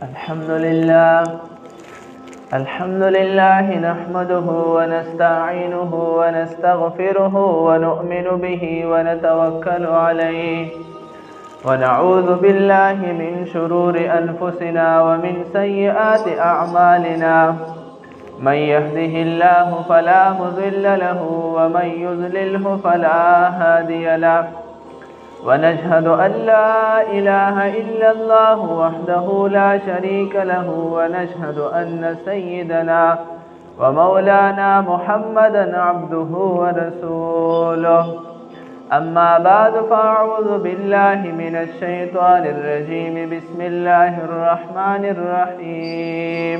الحمد لله نحمده ونستعينه ونستغفره ونؤمن به ونتوكل عليه ونعوذ بالله من شرور أنفسنا ومن سيئات أعمالنا من يهده الله فلا مضل له ومن يضلله فلا هادي له ونشهد أن لا إله إلا الله وحده لا شريك له ونشهد أن سيدنا ومولانا محمدا عبده ورسوله أما بعد فأعوذ بالله من الشيطان الرجيم بسم الله الرحمن الرحيم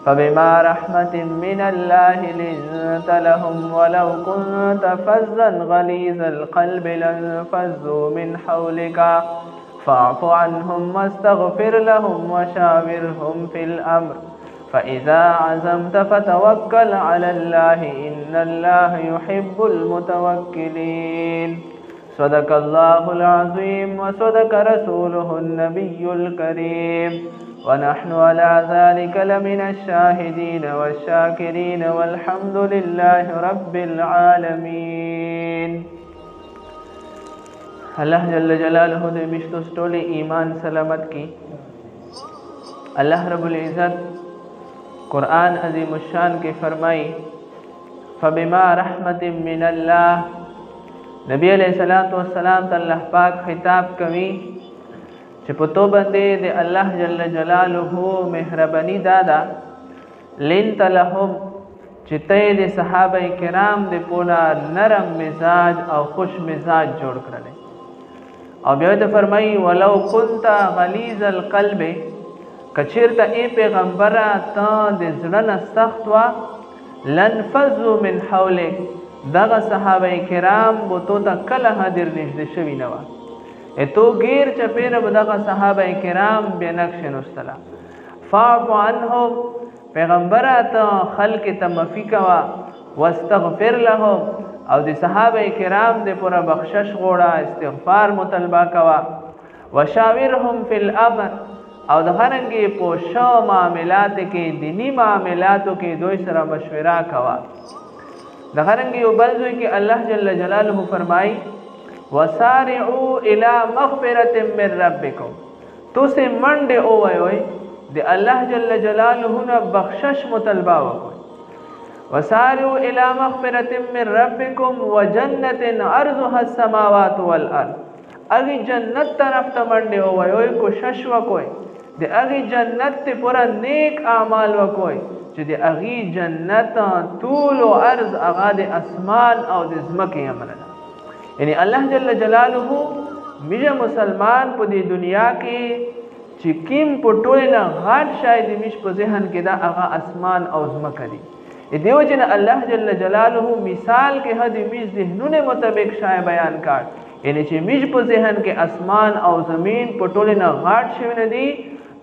فبما رحمة من الله لنت لهم ولو كنت فظا غليظ القلب لانفضوا من حولك فاعف عنهم واستغفر لهم وشاورهم في الأمر فإذا عزمت فتوكل على الله إن الله يحب المتوكلين صدق الله العظيم وصدق رسوله النبي الكريم ونحن على ذلك لمن الشاهدين والشاكرين والحمد لله رب العالمين. اللہ جل جلالہ دے مشتو سٹولی ایمان سلامت کی. اللہ رب العزت قرآن عظیم الشان کے فرمائی فبما رحمت من اللہ. نبی علیہ السلام تا اللہ پاک خطاب کوي چې په تو باندې د الله جل جلاله مهرباني دادا لنت لهم چې ته د صحابه کرام د پونا نرم مزاج او خوش مزاج جوړ کړل. او بیا ته فرمایي ولو كنت غلیظ القلب کچیرته ای پیغمبره ته د زړه نه سخت وا لنفذوا من حولک دغه صحابه کرام بو تو ته کله حاضر نشد شوی نه وا تو غیر چپیره بدغه صحابه کرام به نقش نستلا فاعف عنهم پیغمبره ته خلق ته معفی کوا واستغفر لهم او د صحابه کرام د پورا بخشش غوړه استغفار مطالبه کوا وشاورهم فی الامر او د هرنګي په شو معاملات کې دینی معاملاتو کې دوی سره مشوره کوا. د هرنګي وبلځوي کې الله جل جلاله فرمای وسارعوا الى مغفرة من ربكم تو سے منډه اووي د الله جل جلاله نه بخشش مطالبه وکړي. وسارعوا الى مغفرة من ربكم وجنة عرضها السماوات والارض اگی جنت طرف ته منډه اووي کوشش وکړي د اگی جنت ته پورا نیک اعمال وکړي چې د اگی جنت طول او عرض هغه د اسمان او د زمکه امره. یعنی الله جل جلاله میجه مسلمان په دې دنیا کې چې کیم پټول نه غاټ شاید میش په ذهن کې دا هغه اسمان او زمکه دي. دیو جن الله جل جلاله مثال کې هدي میش ذهنونه مطابق شای بیان کړ. یعنی چې میش په ذهن کې اسمان او زمین پټول نه غاټ شوی نه دي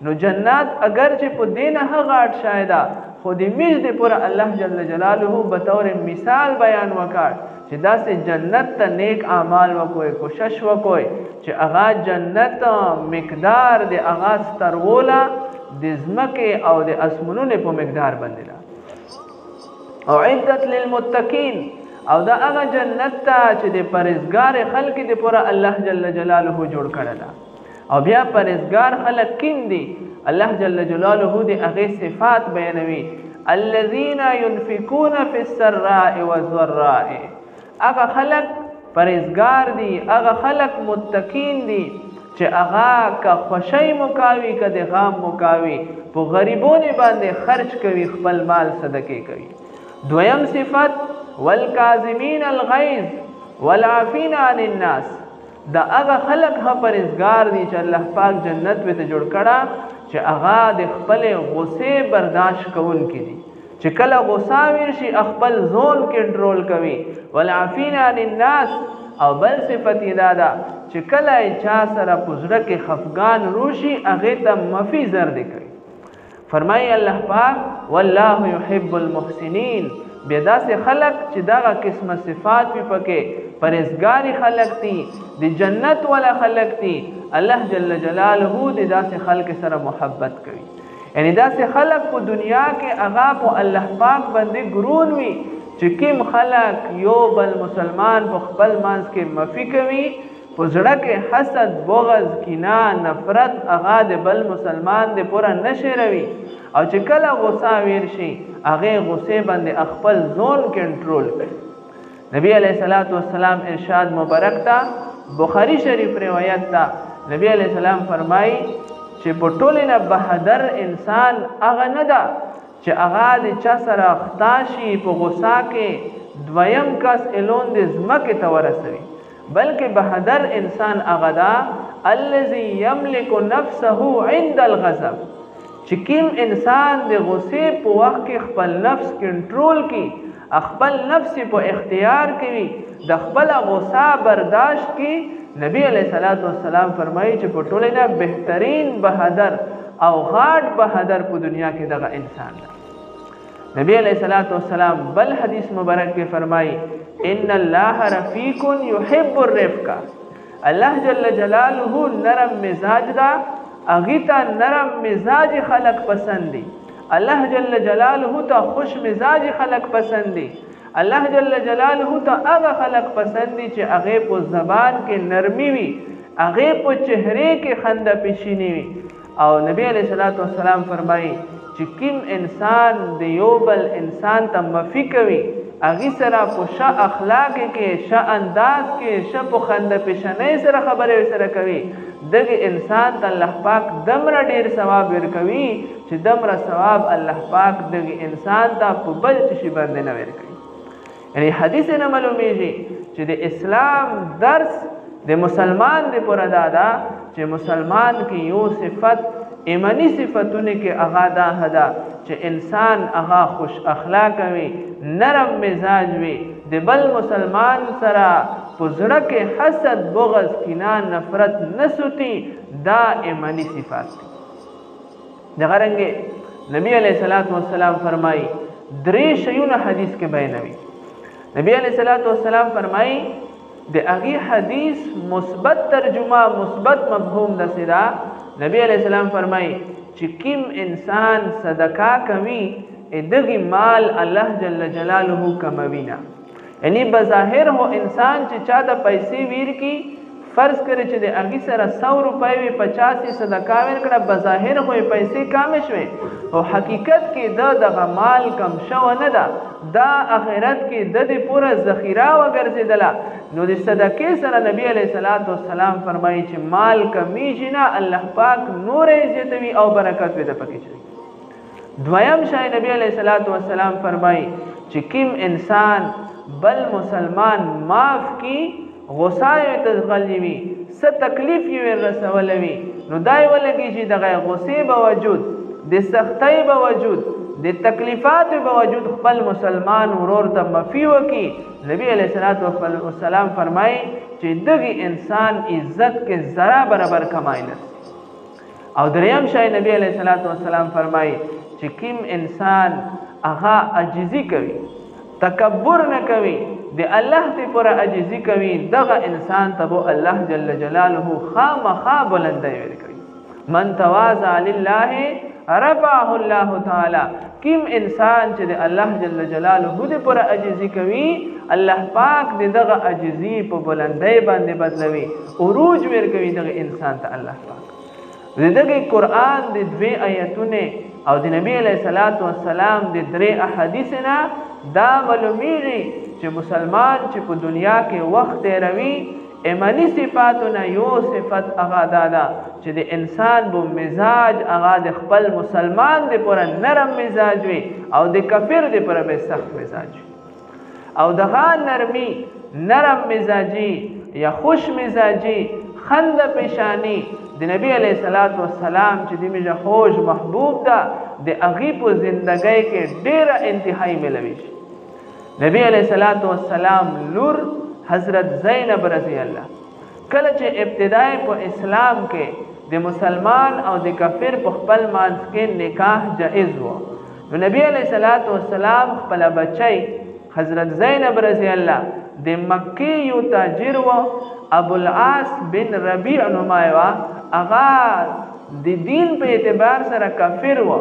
نو جنات اگر چې په دینه غاټ شایدا خو دې میش دې پر الله جل جلاله به تور مثال بیان وکړ چې داسې جنت ته نیک اعمال وکوي کوشش وکوي چې هغه جنت مقدار د هغه ستروله د زمکه او د اسمنونو په مقدار باندې ده. او عدت للمتقین او دا هغه جنت ته چې د پرهیزګار خلک د پورا الله جل جلاله جوړ کړل. او بیا پرهیزګار خلک کین دي الله جل جلاله د هغه صفات بیانوي الذين ينفقون في السراء والضراء. اغه خلق پرهیزګار دي اغه خلق متقین دي چې اغه کا خوشی مکاوي کده غام مکاوي په غریبونو باندې خرج کوي خپل مال صدقه کوي. دویم صفت والکاظمین الغیظ والعافین عن الناس دا اغه خلق پرهیزګار دي چې الله پاک جنت وته جوړ کړه چې اغه د خپل غصه برداشت کوونکي دي چې کله غصه ورشي خپل ځون کنټرول کوي. والعافین عن الناس او بل صفت دا ده چې کله چا سره پزړه کې خفقان روشي هغه ته مفي زر دی کوي. فرمای الله پاک والله يحب المحسنین. بیا داسې خلق چې دغه قسمه صفات په پکې پرهیزګاری خلق دي د جنت ولا خلق دي الله جل جلاله د داسې خلق سره محبت کوي. یعنی داسې خلق په دنیا کې هغه په الله پاک باندې ګرون وي چې کوم خلق یو بل مسلمان په خپل منځ کې مفي کوي، په زړه کې حسد، بغض، کینه، نفرت هغه د بل مسلمان د پوره نشروي، او چې کله غصه ویر شي هغه غصه باندې خپل ځون کنټرول کوي. نبی علیہ الصلوۃ والسلام ارشاد مبارک تا بخاری شریف روایت تا نبی علیہ السلام فرمای چې په ټولو نه بهادر انسان هغه نه ده چې هغه د چا سره خطاشي په غصه کې دویم کس الون د ځمکې ته ورسوي، بلکې بهادر انسان هغه ده الذي يملك نفسه عند الغضب، چې کوم انسان د غصې په وخت کې خپل نفس کنټرول کوي، خپل نفس په اختیار کوي، د خپل غصه برداشت کوي. نبی علیہ الصلوۃ والسلام فرمایي چې په ټولو نه بهترین بهادر او غاټ بهادر په دنیا کې دغه انسان ده. نبی علیہ الصلوۃ والسلام بل حدیث مبارک کې فرمایي ان الله رفیق یحب الرفق، الله جل جلاله نرم مزاج دا، هغه ته نرم مزاج خلق پسند دي. الله جل جلاله ته خوش مزاج خلق پسند دي. الله جل جلاله ته هغه خلق پسند دي چې هغه په زبان کې نرمي وي، هغه په چهره کې خنده پیشینی وي. او نبی علیہ الصلوۃ والسلام فرمایي چې کوم انسان د یو بل انسان ته مفي کوي، هغه سره په ښه اخلاق کې، ښه انداز کې، ښه په خنده پیشنۍ سره خبرې سره کوي، دغه انسان ته الله پاک دمره ډیر ثواب ورکوي چې دمره ثواب الله پاک دغه انسان ته په بل شي باندې نه ورکوي. یعنی حدیث نه معلومیږي چې د اسلام درس د مسلمان د پوره دادا چې مسلمان کې یو صفت ایمانی صفتونه کې هغه دا هدا چې انسان هغه خوش اخلاق وي، نرم مزاج وي، د بل مسلمان سره په زړه کې حسد، بغض، کینه، نفرت نسوتی، دا ایمانی صفات دي. دغه رنګه نبی علیہ الصلوۃ والسلام فرمایي درې شیونه حدیث کې بیانوي. نبی علیہ الصلوۃ والسلام فرمایي د هغه حدیث مثبت ترجمه، مثبت مفهوم د سدا. نبی علیہ السلام فرمایي چې کوم انسان صدقه کوي دغه مال الله جل جلاله کموي نه. یعنی بظاهر هو انسان چې چا د پیسې ویر کی، فرض کړي چې د هغه سره 100 روپۍ وي، 50 صدقه ورکړه، بظاهر هو پیسې کم شوي، او حقیقت کې دغه مال کم شو نه ده، دا آخرت کې د پوره ذخیره وګرځیدله. نو د صدقې سره نبی علیہ الصلوۃ والسلام فرمایي چې مال کمیږي نه، الله پاک نور زیاتوي او برکت پیدا پکې کوي. دویم شای نبی علیہ الصلوۃ والسلام فرمایي چې کوم انسان بل مسلمان معاف کی، غصه یې تغلی وي، څه تکلیف یې رسولوي، نو دای ولګي چې دغه غصې باوجود، د سختۍ باوجود، د تکلیفات باوجود خپل مسلمان ورور ته معافي وکي. نبی علیہ الصلوۃ والسلام فرمایي چې دغه انسان عزت کې ذره برابر کمای نه. او دریم شای نبی علیہ الصلوۃ والسلام فرمایي چې کوم انسان هغه عاجزي کوي، تکبر نه کوي، د الله ته پر عاجزي کوي، دغه انسان ته الله جل جلاله خامخا بلندی ورکوي. من تواضع لله رفعه الله تعالی. کوم انسان چې د الله جل جلاله د پر عاجزي کوي، الله پاک دغه عاجزي په بلندی باندې بدلوي، عروج ورکوي دغه انسان ته الله پاک. دغه قرآن د 2 آیتونه او د نبی علیہ الصلوۃ والسلام د 3 احادیث نه دا معلومیږي چې مسلمان چې په دنیا کې وخت تیروي، ایمانی صفاتونه یو صفت هغه دا چې د انسان بو مزاج هغه د خپل مسلمان د پر نرم مزاج وي، او د کافر د پر به سخت مزاج وي. او دغه نرمي، نرم مزاجي یا خوش مزاجي، خنده پیشانی د نبی علیہ الصلوۃ والسلام چې د میجه خوش محبوب ده، د هغې په زندګۍ کې ډیره انتهایی ملوي شي. نبی علیہ الصلوۃ والسلام لور حضرت زینب رضی الله کله چې ابتدای په اسلام کې د مسلمان او د کافر په خپل مانځ کې نکاح جائز و، نو نبی علیہ الصلوۃ والسلام خپل بچی حضرت زینب رضی الله د مکی یو تاجر و ابو العاص بن ربیع نومای و هغه د دین په اعتبار سره کافر و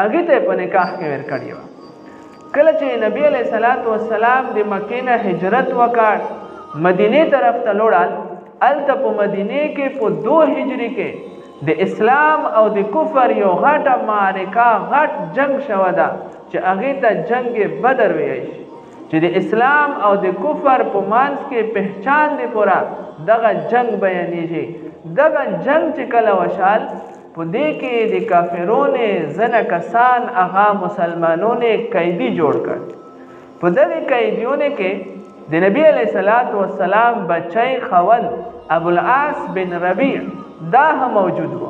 هغه ته په نکاح کې ورکړی و کله چې نبی علیہ الصلوۃ والسلام د مکې نه هجرت وکړ مدینه طرف ته لاړل الته په مدینه کې په 2 هجری کې د اسلام او د کفر یو غټه معرکه غټ جنگ شوه ده چې هغه ته جنگ بدر ویل شي چې د اسلام او د کفر په مانس کې پہچان دی پورا دغه جنگ بیانېږي دغه جنگ چې کله وشال په دې کې د کافرونو زنه کسان هغه مسلمانونو قیدی جوړ کړ په دغه قیدیونو کې د نبی علیہ الصلوۃ والسلام بچی خول ابو العاص بن ربیع دا هم موجود و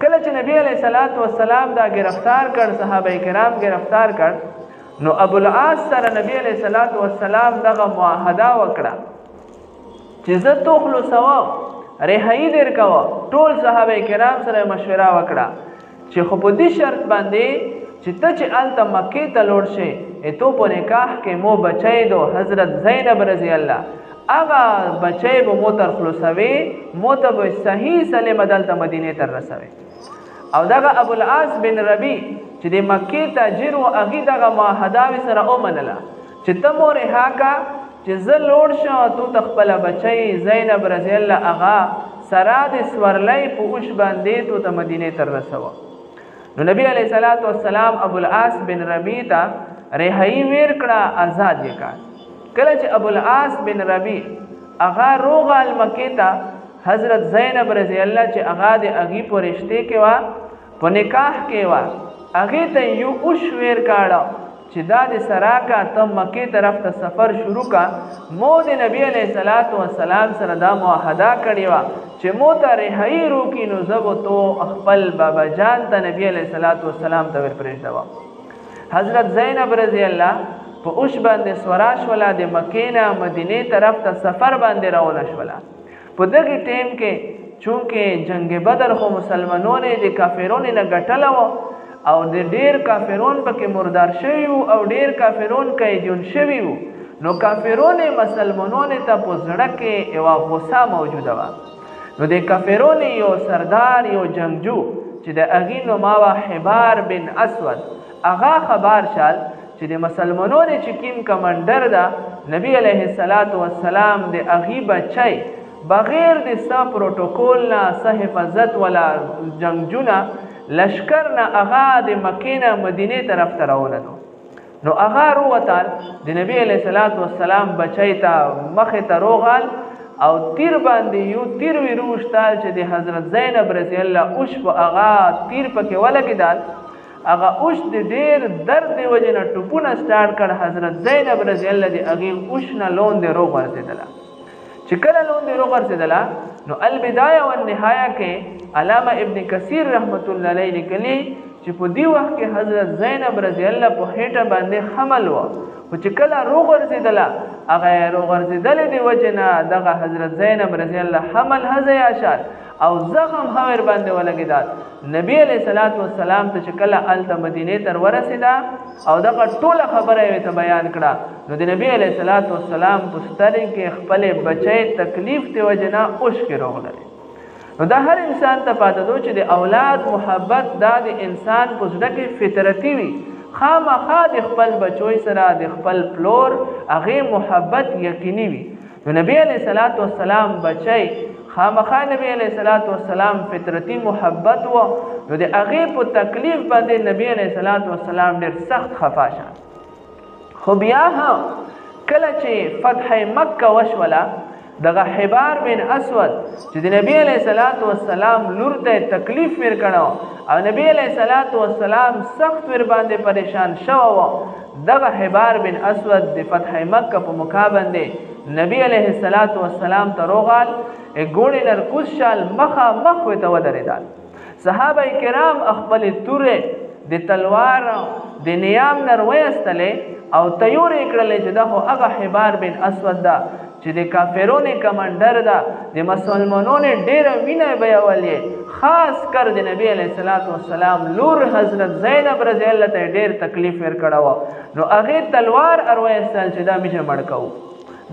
کله چې نبی علیہ الصلوۃ والسلام دا گرفتار کړ صحابه کرام گرفتار کړ نو ابو العاص سره نبی علیہ الصلوۃ والسلام دغه معاهده وکړه چې زه تو خلاصو رهایی در کوا ټول صحابه کرام سره مشوره وکړه چې خو په دې شرط باندې چې ته چې الته مکې ته لوړ شې تو په نکاح کې مو بچی دو حضرت زینب رضی الله هغه بچی به مو تر خلاصوي مو ته به صحیح سلیم دلته مدینه تر رسوي او دغه ابو العاص بن ربیع چې د مکې تاجر و هغه دغه معاهده سره ومنله چې ته مو رها کا چې زه لوړ شم تو تخپل بچی زینب رضی الله هغه سره د سورلۍ په اوښ باندې تو ته مدینه تر رسوه نو نبی علیہ الصلوۃ والسلام ابو العاص بن ربیع ته رهایی ور کړه آزاد یې کړ کله چې ابو العاص بن ربیع هغه روغال مکې ته حضرت زینب رضی الله چې هغه د اغي پرشته کې وا په نکاح کې وا هغه ته یو اوښ ور کړه چې دا د سراکا ته مکې طرف ته سفر شروع کا مو د نبی علیہ الصلوۃ والسلام سره دا معاهده کړی و چې مو ته رهایی روکی نو زبو تو خپل بابا جان ته نبی علیہ الصلوۃ والسلام ته ورپرېږدو حضرت زینب رضی الله په اوښ باندې سوراش ولا د مکې نه مدینه طرف ته سفر باندې روانه شوله په دغه ټیم کې چونکه جنگ بدر خو مسلمانانو د کافرونو نه ګټله و او د ډیر کافرون پکې مردار شوی او ډیر کافرون قیدون شوی نو کافرون مسلمانون ته په زړه کې یو غوسه موجوده و نو د کافرون یو سردار یو جنگجو چې د اغي نو ما حبار بن اسود اغا خبر شال چې د مسلمانون چې کیم کمانډر دا نبی علیہ الصلوۃ والسلام د اغي بچی بغیر د سا پروتوکول نه صح حفاظت ولا جنگجونا لشکر نه اغا د مکې نه مدینه طرف ته روانه نو اغا روتال د نبی علیہ الصلوۃ والسلام بچی ته مخه ته روغال او تیر باندې یو تیر ویروشتال چې د حضرت زینب رضی الله اوش په اغا تیر پکې ولګیدال اغا اوش د ډیر درد دی وجنه ټوپونه سٹارټ کړ حضرت زینب رضی الله دی اغي اوش نه لون دی روغ ورسېدله چې کله لون دی روغ ورسېدله نو البدايه والنهايه کې علامه ابن کثیر رحمت الله علیه لیکلی چې په دی وخت کې حضرت زینب رضی الله په هټه باندې حمل و او چې کله روغ ورسېدله هغه روغ ورسېدل دی وجنه دغه حضرت زینب رضی الله حمل هزه اشار او زخم هور باندې ولګیدل نبی علیہ الصلوۃ والسلام ته چې کله الته مدینه تر ورسېدا او دغه ټوله خبره یې ته بیان کړه نو د نبی علیہ الصلوۃ والسلام په سترګ کې خپل بچی تکلیف ته وجنه اوښ کې روغله نو دا هر انسان ته پاته دو چې د اولاد محبت دا د انسان په زړه کې فطرتي وي خامخا د خپل بچوي سره د خپل پلور هغه محبت یقیني وي نو نبی علیہ الصلوۃ والسلام بچی خامخا نبی علیہ الصلوۃ والسلام فطرتي محبت و نو د هغه په تکلیف باندې نبی علیہ الصلوۃ والسلام ډېر سخت خفا شه خو بیا هم کله چې فتح مکه وشوله دغه حبار بن اسود چې د نبی علیہ الصلوۃ والسلام لور ته تکلیف ورکړو او نبی علیہ الصلوۃ والسلام سخت ور باندې پریشان شو دغه حبار بن اسود د فتح مکه په مقابله نبی علیہ الصلوۃ والسلام ته روغال ګوړې نرکوس شال مخه مخ ته ودرېدل صحابه کرام خپل توره د تلوار د نیام نرويستلې او تیور کړل چې دا هغه حبار بن اسود دا چې د کافرونو کمانډر دا د مسلمانانو ډېر وینه بیاولې خاص کر د نبی علیہ الصلوۃ والسلام لور حضرت زینب رضی الله ته ډېر تکلیف ورکړو نو هغه تلوار ارويستل چې دا میشه مړکاو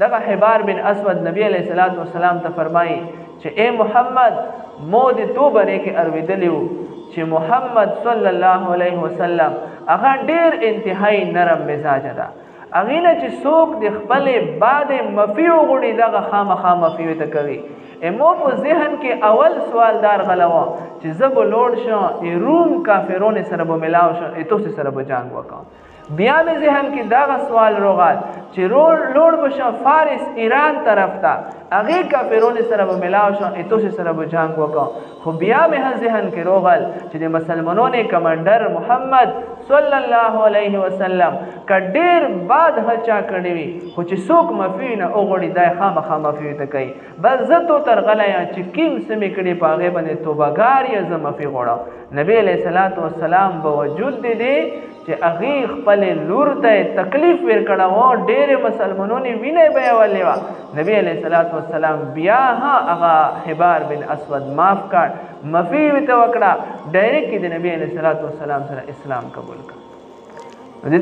دغه حبار بن اسود نبی علیہ الصلوۃ والسلام ته فرمایي چې اے محمد مو دې تو بره کې ارویدلیو چې محمد صلی الله علیه وسلم هغه ډیر انتهایی نرم مزاج ده، هغه نه چې څوک د خپل بعد مفیو غړي دغه خامخا مفیو ته کوي. امو په ذهن کې اول سوال دار غلوا چې زب لوړ شو روم کافرون سره به ملاو شو ایتو سره به جنگ وکاو. بیا مې ذهن کې دا سوال روغال چې لوړ بشو فارس ایران طرف ته هغه کافرون سره به ملاو شو ایتو سره به جنگ وکاو. خو بیا مې ذهن کې روغال چې د مسلمانانو کمانډر محمد صلی الله علیه وسلم کډیر بعد هچا کړی وي خو چې څوک مفی نه اوغړي دای خامخا مفی ته کوي. بس زه تو تر غلیا چې کیم سمې کړي پاغه باندې توبګار یا زه مفی غوړم. نبی علیہ الصلوۃ والسلام باوجود دې چې هغه خپل لور ته تکلیف ورکړه و ډېر مسلمانونو ویني به ولوا. نبی علیہ الصلوۃ والسلام بیا هغه حبار بن اسود معاف کړ مفی وته وکړه ډایرکټ د نبی علیہ الصلوۃ والسلام سره اسلام قبول کړ.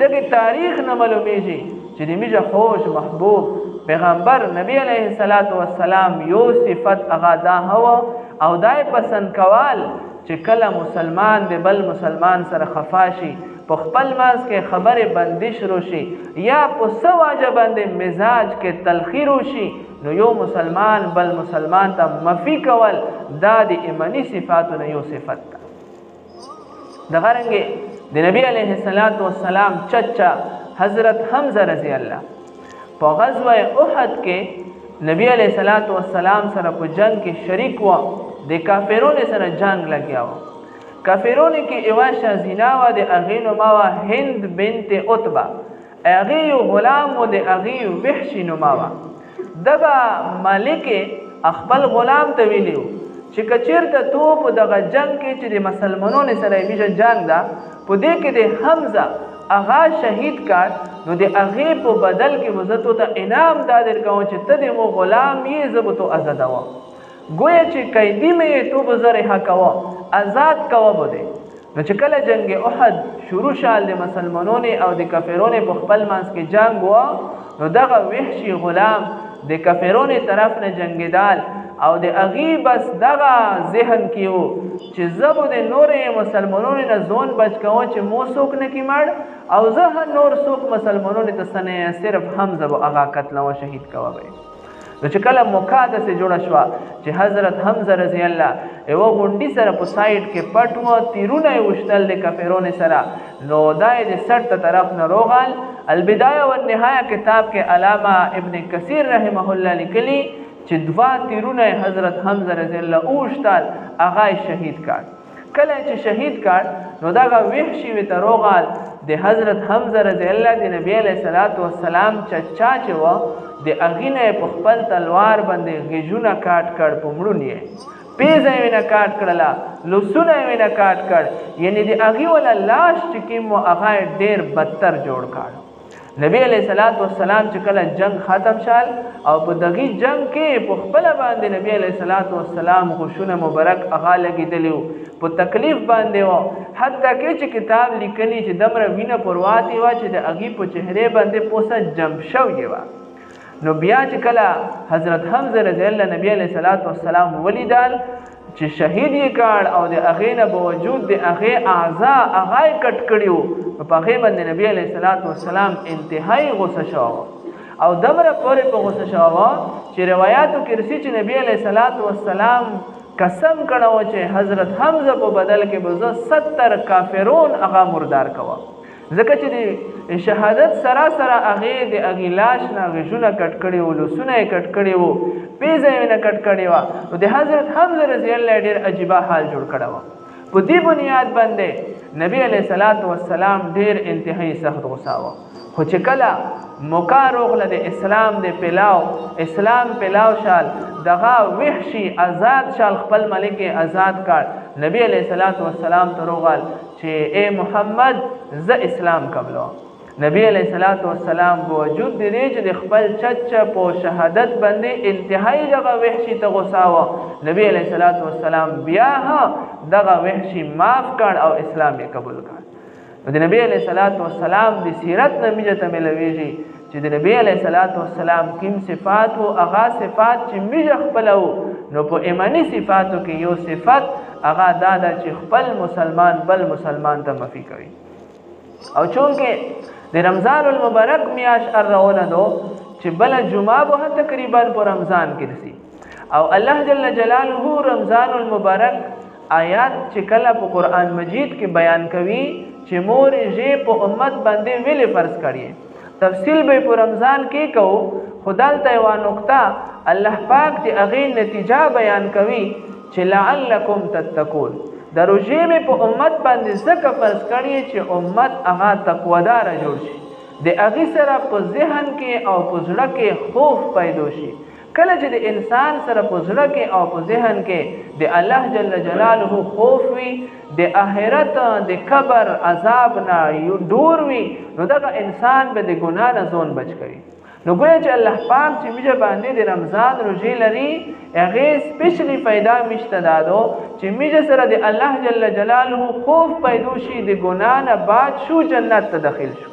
دغه تاریخ نه معلومیږي چې د میجه خوش محبوب پیغمبر نبی علیہ الصلوۃ والسلام یو صفت هغه دا هوا او دای پسند کوال چې کله مسلمان د بل مسلمان سره خفاشي په خپل ماس کې خبره بندش روشي یا په سواجه باندې مزاج کې تلخی روشي نو یو مسلمان بل مسلمان ته مفی کول دا د ایمانی صفاتو نه یو صفت ده. دغه رنګه د نبی علیه الصلاۃ والسلام چچا حضرت حمزه رضی الله په غزوه احد کې نبی علیہ الصلوۃ والسلام سره په جنگ کې شریک و د کافرونو سره جنگ لګیا و. کافرونو کې ایواشا زینا و د اغینو ما و هند بنت عتبہ اغیو غلام و د اغیو وحشی نما و. دغه مالک خپل غلام ته ویلیو چې کچیرته تو په دغه جنگ کې چې د مسلمانانو سره میشه جنگ ده په دې کې د حمزه اغا شهید کړ نو د اغه په بدل کې وزتو ته انعام دادر کوم چې ته د مو غلام یې زبتو آزاد و گویا چې قیدی مې تو بزره حقوا آزاد کوا بده. نو چې کله جنگ احد شروع شال د مسلمانانو او د کافرونو په خپل مانس کې جنگ و نو دغه وحشي غلام د کافرونو طرف نه جنگیدال او د اغي بس دغه ذهن کیو چې زبو د نورې مسلمانانو نه زون بچ کوم چې مو څوک نه کی مړ او زه نور څوک مسلمانانو ته سنه صرف حمزه او اغا قتل او شهید کوا به. نو چې کله مقاده سے جوړه شو چې حضرت حمزه رضی الله یو غونډي سره په سایډ کې پټو تیرونه وشتل د کافرونو سره نو دای د سر ته طرف نه روغال. البدایه والنهایه کتاب کې علامه ابن کثیر رحمه الله لیکلی چې دوا تیرونه حضرت حمزه رضی الله اوشتل هغه شهید کړ. کله چې شهید کړ نو دا وحشي وی تروغال د حضرت حمزه رضی الله د نبی علیہ الصلوۃ والسلام چچا چې و د اغینه په خپل تلوار باندې غجونه کاټ کړ پمړونی پیزه وینه کاټ کړلا لسونه وینه کاټ کړ یعنی د اغي ولا لاش چې کوم هغه ډیر بدتر جوړ کړ. نبی علیہ الصلوۃ والسلام چې کله جنگ ختم شال او په دغه جنگ کې په خپل باندې نبی علیہ الصلوۃ والسلام غشونه مبارک اغا لګیدلیو په تکلیف باندې و حتی کې چې کتاب لیکلی چې دمر وینه پرواتی و چې د اغي په چهره باندې پوسه جم شوی و. نو بیا چې کله حضرت حمزه رضی الله نبی علیہ الصلوۃ والسلام ولیدال چې شهید یې کړ او د اغه نه باوجود د اغه اعضاء اغه کټ کړیو په هغه باندې نبی علیہ الصلوۃ والسلام انتهایی غصه شو او دمره پورې په غصه شو چې روایتو کې رسي چې نبی علیہ الصلوۃ والسلام قسم کړو چې حضرت حمزه په بدل کې به 70 کافرون هغه مردار کوا ځکه چې د شهادت سراسر هغه د اغیلاش نه غشونه کټ کړي و لسونه کټ کړي و پیزه نه کټ کړي و نو د حضرت حمزه رضی الله ډیر عجیب حال جوړ کړو. په دې بنیاد باندې نبی علیہ الصلوۃ والسلام ډیر انتهایی سخت غصه و. خو چې کله موقع روغله د اسلام د اسلام پلاو شال دغه وحشي آزاد شال خپل ملک آزاد کړ. نبی علیہ الصلوۃ والسلام ته روغال چې اے محمد ز اسلام قبلو. نبی علیہ الصلوۃ والسلام باوجود دې چې خپل چچا په شهادت باندې انتهایی دغه وحشي ته غصه و نبی علیہ الصلوۃ والسلام بیا دغه وحشي معاف کړ او اسلام یې قبول کړ. د نبی علیہ الصلوۃ والسلام د سیرت نه میجه ته ملويږي چې د نبی علیہ الصلوۃ والسلام کوم صفات او هغه صفات چې میجه خپلو نو په ایمانی صفاتو کې یو صفت هغه دا چې خپل مسلمان بل مسلمان ته معافي کوي. او چونکه د رمضان المبارک میاش روانه دو چې بل جمعه به تقریبا په رمضان کې رسی او الله جل جلاله رمضان المبارک آیات چې کله په قران مجید کې بیان کوي چې مور یې په امت باندې ویلې فرض کړي. تفصیل به په رمضان کې کو خدالته یو نقطه الله پاک دې هغه نتیجه بیان کوي چې لعلکم تتقون. د روزې مې په امت باندې ځکه فرض کړي چې امت هغه تقوادار جوړ شي، د هغه سره په ذهن کې او په زړه کې خوف پیدا شي. کله چې د انسان سره په زړه کې او په ذهن کې د الله جل جلاله خوف وي، د آخرت د قبر عذاب نه دور وي، نو دغه انسان به د ګناه نه ځون بچ کوي. نو ګویا چې الله پاک چې میجه باندې د رمضان روزې لري هغه سپیشلی فائدہ مشته دادو چې میجه سره د الله جل جلاله خوف پیدا شي، د ګناه نه بعد شو جنت ته داخل شو.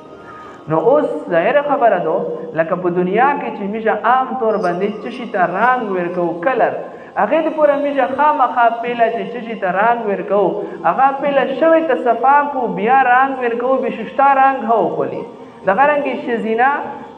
نو اوس ظاهر خبره دو لکه په دنیا کې چې میجه عام طور باندې چشي ته رنگ ورکو کلر هغه د پوره میجه خامخا پیله چې چشي ته رنگ ورکو هغه پیله شوی ته صفا کو بیا رنگ ورکو به ششتا رنگ هو خولي. دغه رنګ شزینا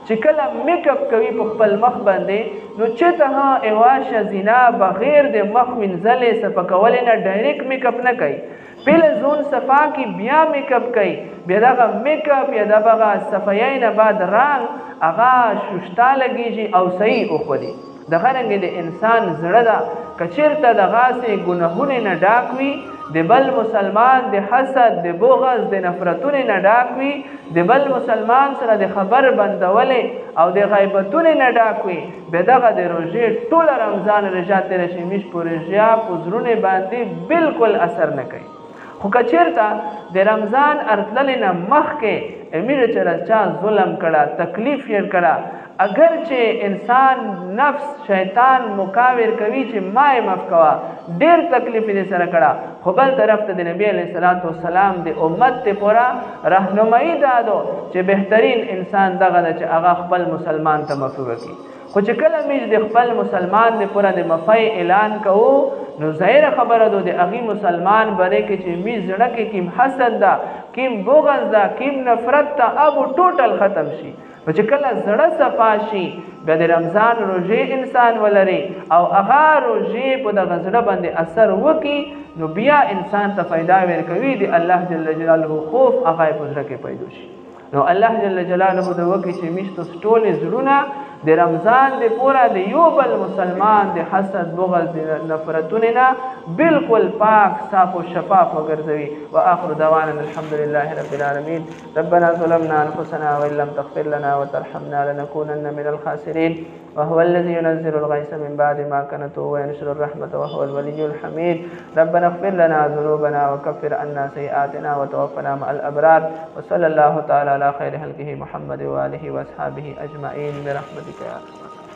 چې کله میک اپ کوي په خپل مخ باندې نو چې ته ایوا شزینا بغیر د مخ وینځلې صفکول نه ډایرکټ میک اپ نه کوي، پیله زون صفا کی بیا میک اپ کوي، بیا دغه میک اپ یا دغه صفایي نه بعد رنگ هغه ششتا لګیږي او صحیح وخوري. دغه رنګ د انسان زړه دا کچیرته دغه سي ګناهونه نه ډاک وي، د بل مسلمان د حسد د بغض د نفرتونه نه ډاک وي، د بل مسلمان سره د خبر بندولې او د غیبتونه نه ډاک وي، به دغه د روزې ټول رمضان رجات رشمیش پروژیا پزرونه باندې بالکل اثر نه کوي. خو کچیرته د رمضان ارتل نه مخ کې امیر چرچا ظلم کړه، تکلیف یې کړه، اگر چې انسان نفس شیطان مکاور کوي چې ما معاف کوا ډیر تکلیف دې سره کړه، خو بل طرف ته د نبی علیہ الصلوۃ والسلام د امت ته پورا راهنمایي دادو چې بهترین انسان دغه چې هغه خپل مسلمان ته معاف وکړي. خو چې کله موږ د خپل مسلمان د پورا د مفای اعلان کوو نو ظاهر خبره ده د هغه مسلمان باندې کې چې موږ زړه کې کیم حسد ده، کیم بغض ده، کیم نفرت ته اب ټوټل ختم شي. چې کله زړه صفا شي بیا د رمضان روزې انسان ولري او هغه روزې په دغه زړه باندې اثر وکړي نو بیا انسان ته فائدہ ورکوي، د الله جل جلاله خوف هغه په زړه کې پیدا شي. نو الله جل جلاله د وکړي چې میشتو ټول زړونه د رمضان د پورا د یو بل مسلمان د حسد بغض د نفرتونه نه بالکل پاک صاف او شفاف وګرځوي. واخر دعوانا الحمد لله رب العالمين. ربنا ظلمنا انفسنا وان لم تغفر لنا وترحمنا لنكونن من الخاسرين. وهو الذي ينزل الغيث من بعد ما قنطوا وينشر الرحمة وهو الولي الحميد. ربنا اغفر لنا ذنوبنا وكفر عنا سيئاتنا وتوفنا مع الأبرار. وصلى الله تعالى على خير خلقه محمد وآله وأصحابه أجمعين برحمتك يا أرحم الراحمين.